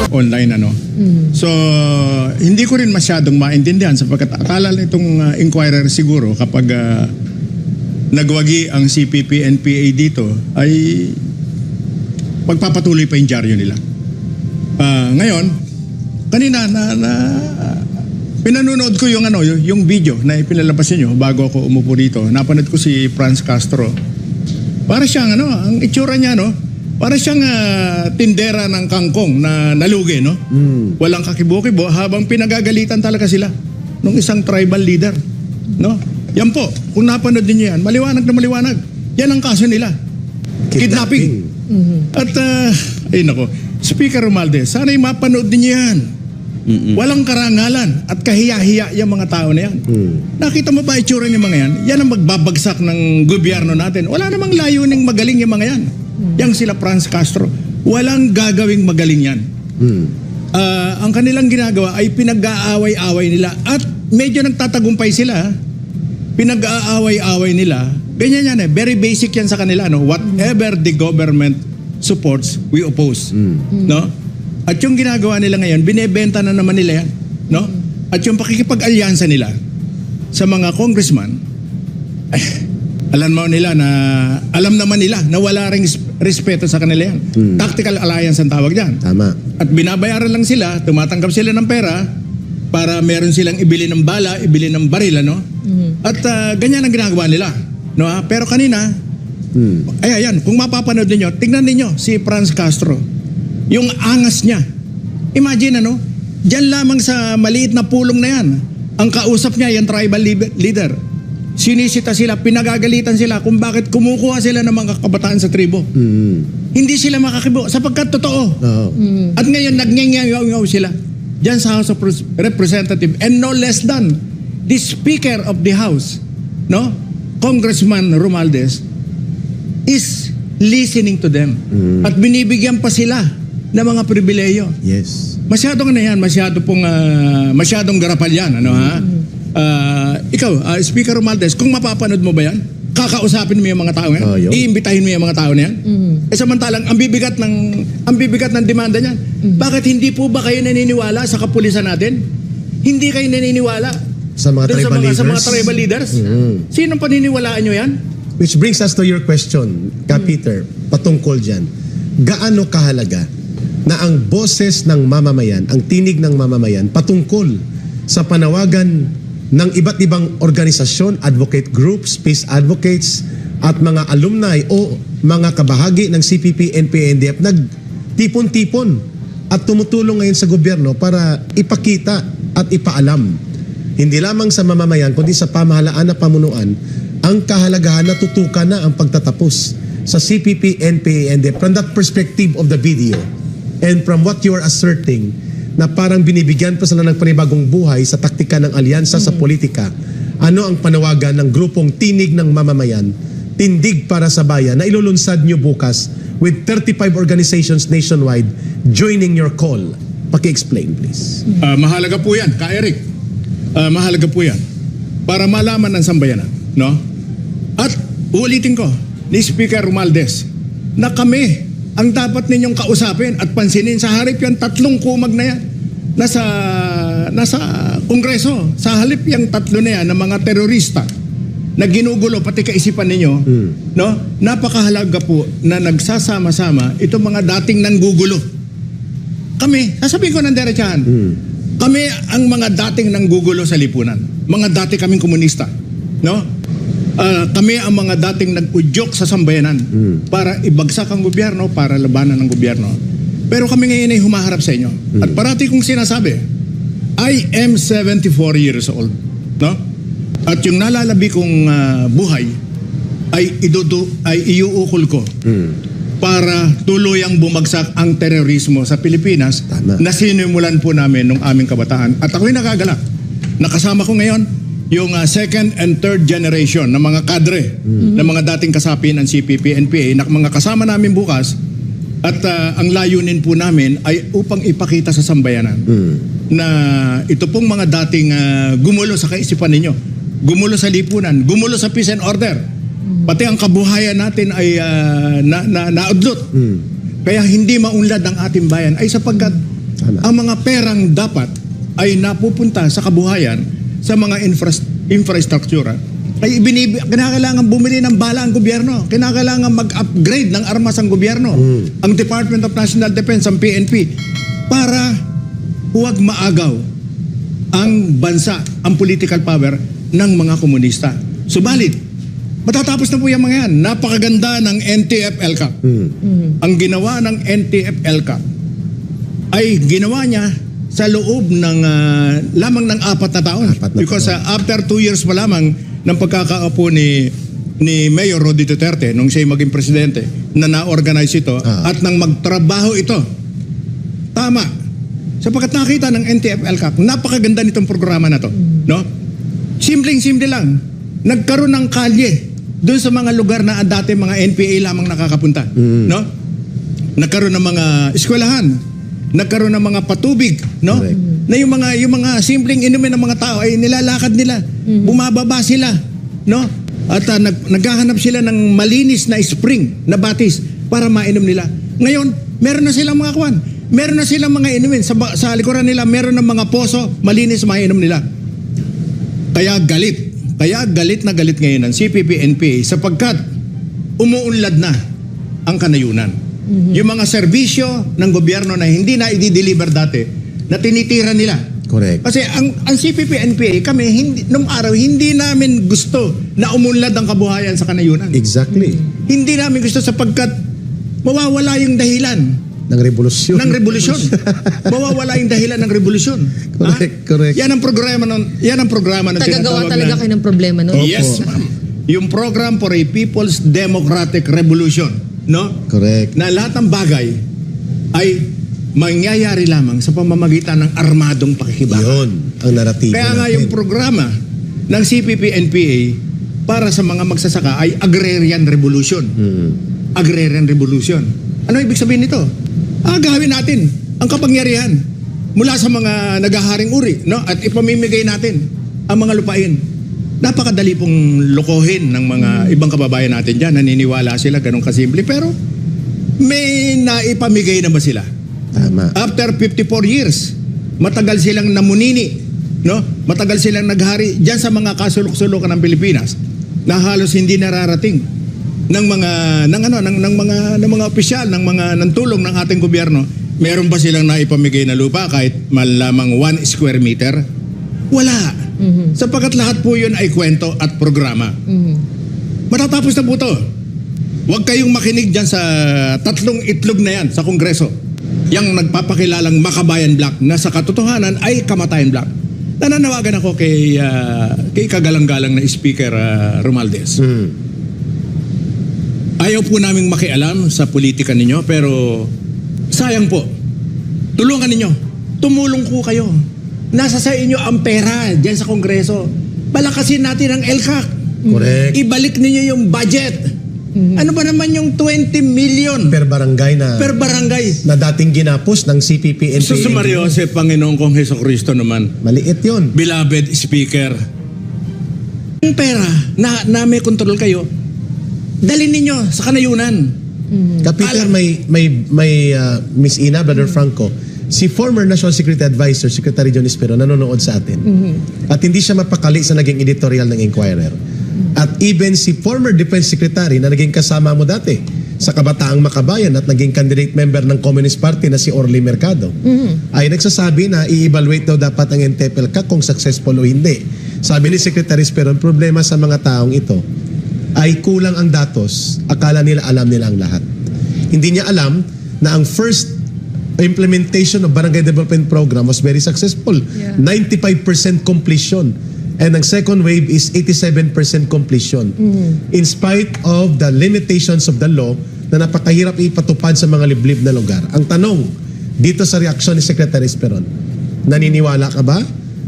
online ano. So hindi ko rin masyadong maintindihan sapagkat akala nitong inquirer siguro kapag nagwagi ang CPP NPA dito ay magpapatuloy pa yung dyaryo nila. Ngayon, kanina pinanonood ko yung yung video na ipinalabas niyo bago ako umupo dito. Napanood ko si Franz Castro. Para siyang ang itsura niya para siyang tindera ng kangkong na nalugi, no? Walang kakibo-kibo habang pinagagalitan talaga sila ng isang tribal leader, no? Yan po, kung napanood niyo yan, maliwanag na maliwanag. Yan ang kaso nila. Kidnapping. At ay nako, Speaker Romualdez, sana'y mapanood niyo yan. Walang karangalan at kahiya-hiya yung mga tao na yan. Nakita mo ba itsura ng mga yan? Yan ang magbabagsak ng gobyerno natin. Wala namang layuning magaling yung mga yan. Yang sila Franz Castro. Walang gagawing magaling yan. Ang kanilang ginagawa ay pinag-aaway-away nila at medyo nagtatagumpay sila. Pinag-aaway-away nila. Ganyan yan very basic yan sa kanila. No? Whatever the government supports, we oppose. No? At yung ginagawa nila ngayon, binebenta na naman nila yan. No? At yung pakikipag-alyansa nila sa mga congressman, alam naman nila na wala ring respeto sa kanila yan. Tactical alliance ang tawag dyan. Tama. At binabayaran lang sila, tumatanggap sila ng pera para meron silang ibili ng bala, ibili ng baril, ano? At ganyan ang ginagawa nila. No? Pero kanina, ayan, kung mapapanood niyo, tingnan niyo si Franz Castro. Yung angas niya. Imagine diyan lamang sa maliit na pulong na yan, ang kausap niya, yung tribal leader. Sinisita sila, pinagagalitan sila kung bakit kumukuha sila ng mga kabataan sa tribo. Hindi sila makakibo sapagkat totoo. At ngayon, nagngangayaw sila diyan sa House of Representatives. And no less than the Speaker of the House, no, Congressman Romualdez, is listening to them. At binibigyan pa sila ng mga pribileyo. Yes. Masyadong masyadong garapal yan, ikaw, Speaker Romualdez, kung mapapanood mo ba yan, kakausapin mo yung mga tao yan, iimbitahin mo yung mga tao na yan. Samantalang ang bibigat ng demanda niyan. Bakit hindi po ba kayo naniniwala sa kapulisan natin? Hindi kayo naniniwala sa mga tribal leaders? Sinong paniniwalaan nyo yan? Which brings us to your question, Peter, patungkol dyan. Gaano kahalaga na ang boses ng mamamayan, ang tinig ng mamamayan, patungkol sa panawagan ng iba't ibang organisasyon, advocate groups, peace advocates, at mga alumni o mga kabahagi ng CPP, NPA, NDF, nagtipon-tipon at tumutulong ngayon sa gobyerno para ipakita at ipaalam, hindi lamang sa mamamayan, kundi sa pamahalaan na pamunuan, ang kahalagahan na tutukan na ang pagtatapos sa CPP, NPA, NDF. From that perspective of the video, and from what you are asserting, na parang binibigyan pa sila ng panibagong buhay sa taktika ng alyansa sa politika, ano ang panawagan ng grupong Tinig ng Mamamayan, Tindig para sa Bayan, na ilulunsad nyo bukas with 35 organizations nationwide joining your call? Paki-explain, please. Mahalaga po yan, Ka-Eric. Mahalaga po yan para malaman ng sambayanan, no? At uulitin ko ni Speaker Romualdez na kami ang dapat ninyong kausapin at pansinin sa harip yung 3 kumag na yan nasa Kongreso. Sa halip yung 3 na yan ng mga terorista na ginugulo pati kaisipan ninyo, no? Napakahalaga po na nagsasama-sama itong mga dating nanggugulo. Kami, sasabihin ko ng diretsahan, kami ang mga dating nanggugulo sa lipunan. Mga dati kaming komunista, no? Kami ang mga dating nag-udyok sa sambayanan para ibagsak ang gobyerno, para labanan ang gobyerno. Pero kami ngayon ay humaharap sa inyo. At parati kong sinasabi, I am 74 years old. No? At yung nalalabi kong buhay ay iuukol ko para tuluyang bumagsak ang terorismo sa Pilipinas. Tama. Na sinimulan po namin nung aming kabataan. At ako'y nakagalak. Nakasama ko ngayon yung second and third generation ng mga kadre, ng mga dating kasapi ng CPP, NPA, na mga kasama namin bukas. At ang layunin po namin ay upang ipakita sa sambayanan na ito pong mga dating gumulo sa kaisipan ninyo, gumulo sa lipunan, gumulo sa peace and order. Pati ang kabuhayan natin ay naudlot. kaya hindi maunlad ang ating bayan ay sapagkat Tama. ang mga perang dapat ay napupunta sa kabuhayan sa mga infrastruktura ay kinakailangan bumili ng bala ang gobyerno. Kinakailangan mag-upgrade ng armas ang gobyerno. Ang Department of National Defense, ang PNP, para huwag maagaw ang bansa, ang political power ng mga komunista. Subalit, matatapos na po yung mga yan. Napakaganda ng NTF-ELCAC. Ang ginawa ng NTF-ELCAC ay ginawa niya sa loob ng lamang ng 4 na taon. Because after 2 years pa lamang ng pagkakaupo ni Mayor Rody Duterte nung siya'y maging presidente na na-organize ito at nang magtrabaho ito. Tama. Sapagkat nakita ng NTF-ELCAC, napakaganda nitong programa na to. No? Simpleng-simple lang. Nagkaroon ng kalye doon sa mga lugar na dati mga NPA lamang nakakapunta. No? Nagkaroon ng mga eskwelahan. Nagkaroon ng mga patubig. No? Correct. Na yung mga simpleng inumin ng mga tao ay nilalakad nila. Bumababa sila. No? At naghahanap sila ng malinis na spring na batis para mainom nila. Ngayon, meron na silang mga kwan. Meron na silang mga inumin. Sa likuran nila, meron ng mga poso, malinis mainom nila. Kaya galit na galit ngayon ang CPP-NPA sapagkat umuunlad na ang kanayunan. Yung mga serbisyo ng gobyerno na hindi na i-deliver dati, na tinitira nila. Correct. Kasi ang CPP-NPA, kami, nung araw, hindi namin gusto na umunlad ang kabuhayan sa kanayunan. Exactly. Hindi namin gusto sapagkat mawawala yung dahilan Ng revolusyon. Mawawala yung dahilan ng revolusyon. Correct. Yan ang programa ng Tagagawa talaga kayo ng problema, no? Yes, ma'am. Yung program for a People's Democratic Revolution, no? Correct. Na lahat ng bagay ay mangyayari lamang sa pamamagitan ng armadong pakikibaka. Yun ang naratibo Kaya nga yung programa ng CPP-NPA para sa mga magsasaka ay Agrarian Revolution. Agrarian Revolution. Ano ibig sabihin nito? Gawin natin ang kapangyarihan mula sa mga naghaharing uri, no? At ipamimigay natin ang mga lupain. Napakadali pong lokohin ng mga ibang kababayan natin dyan. Naniniwala sila, ganun kasimple. Pero may naipamigay na ba sila? Tama. After 54 years, matagal silang namunini, no? Matagal silang naghari diyan sa mga kasulok-sulukan ng Pilipinas na halos hindi nararating ng mga opisyal, ng tulong ng ating gobyerno. Meron ba silang naipamigay na lupa kahit malamang 1 square meter? Wala. Sapagkat lahat po yun ay kwento at programa. Matatapos na po ito. Huwag kayong makinig dyan sa 3 itlog na yan sa Kongreso. Yang nagpapakilalang Makabayan Black na sa katotohanan ay Kamatayan Black. Nananawagan ako kay kagalang-galang na Speaker Romualdez. Ayaw po naming makialam sa politika ninyo, pero sayang po. Tulungan ninyo. Tumulong po kayo. Nasa sa inyo ang pera dyan sa Kongreso. Palakasin natin ang ELCAC. Correct. Ibalik ninyo yung budget. Ano ba naman yung 20 million Per barangay per barangay? na dating ginapos ng CPP-NPA. Sus Mario Jose, Panginoon kong Heso Kristo naman. Maliit yun. Beloved Speaker. Yung pera na may kontrol kayo, dalhin ninyo sa kanayunan. Kapiter, may Miss Ina, Brother Franco, si former National Security Advisor, Secretary John Espero, nanonood sa atin. At hindi siya mapakali sa naging editorial ng Inquirer. At even si former Defense Secretary na naging kasama mo dati sa Kabataang Makabayan at naging candidate member ng Communist Party na si Orly Mercado, ay nagsasabi na i-evaluate daw dapat ang NTF-ELCAC kung successful o hindi. Sabi ni Secretary Espero, ang problema sa mga taong ito ay kulang ang datos, akala nila alam nila ang lahat. Hindi niya alam na ang first implementation of Barangay Development Program was very successful. 95% completion. And ang second wave is 87% completion. In spite of the limitations of the law na napakahirap ipatupad sa mga liblib na lugar. Ang tanong, dito sa reaksyon ni Secretary Esperon, naniniwala ka ba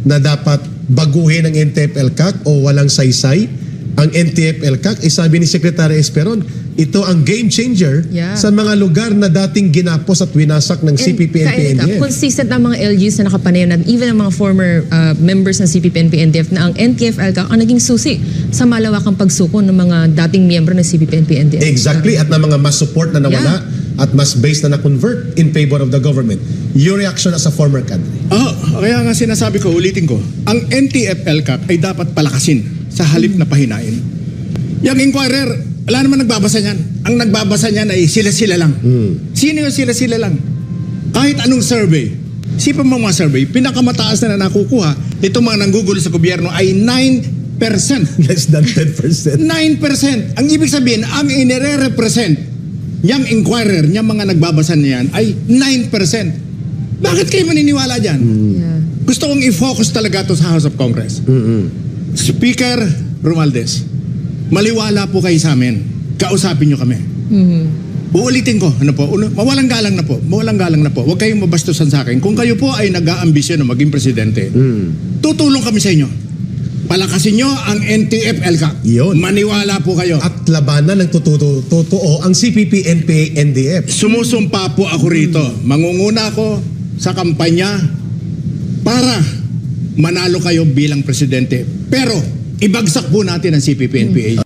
na dapat baguhin ang NTF-ELCAC o walang saysay ang NTF-ELCAC? Sabi ni Secretary Esperon, ito ang game changer sa mga lugar na dating ginapos at winasak ng CPP-NPA-NDF. Consistent ang mga LGUs na nakapanayon at even ang mga former members ng CPP-NPA-NDF na ang NTF-ELCAC ang naging susi sa malawakang pagsuko ng mga dating miyembro ng CPP-NPA-NDF. Exactly, at na mga mas support na nawala at mas based na na-convert in favor of the government. Your reaction as a former cadre? Kaya nga sinasabi ko, ulitin ko, ang NTF-ELCAC ay dapat palakasin sa halip na pahinain. Yung inquirer, wala naman nagbabasa niyan. Ang nagbabasa niyan ay sila-sila lang. Sino yung sila-sila lang? Kahit anong survey, sipa mo mga survey, pinakamataas na nakukuha nitong mga nanggugulo sa gobyerno ay 9%. Less than 10%. 9%. Ang ibig sabihin, ang inire-represent niyang inquirer, niyang mga nagbabasa niyan ay 9%. Bakit kayo maniniwala dyan? Yeah. Gusto kong i-focus talaga to sa House of Congress. Speaker Romualdez, maliwala po kayo sa amin. Kausapin niyo kami. Uulitin ko, mawalang galang na po. Huwag kayong mabastusan sa akin. Kung kayo po ay nag-aambisyon na maging presidente, tutulong kami sa inyo. Palakasin nyo ang NTF-ELCAC. Yun. Maniwala po kayo. At labanan ng totoo ang CPP, NPA, NDF. Sumusumpa po ako rito. Mangunguna ako sa kampanya para manalo kayo bilang presidente. Pero ibagsak po natin ang CPP, NPA.